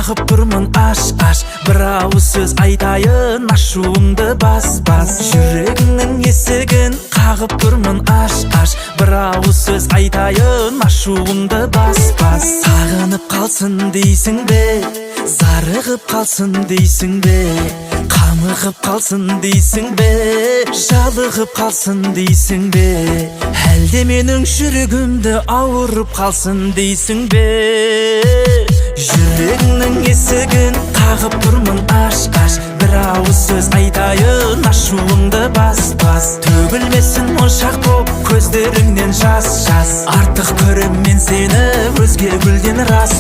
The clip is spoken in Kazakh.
қағып тұрмын аш бір ауыз сөз айтайын ашуыңды бас жүрегіңнің есігін қағып тұрмын аш бір ауыз сөз айтайын ашуыңды бас сағынып қалсын дейсің бе зарығып қалсын дейсің бе қамығып қалсын дейсің бе жалығып қалсын дейсің бе әлде менің жүрегімді ауырып қалсын дейсің бе жүрегіңнің есігін қағып тұрмын аш бір ауыз сөз айтайын ашуыңды бас төгілмесін моншақ боп көздеріңнен жас артық көрем мен сені өзге гүлден рас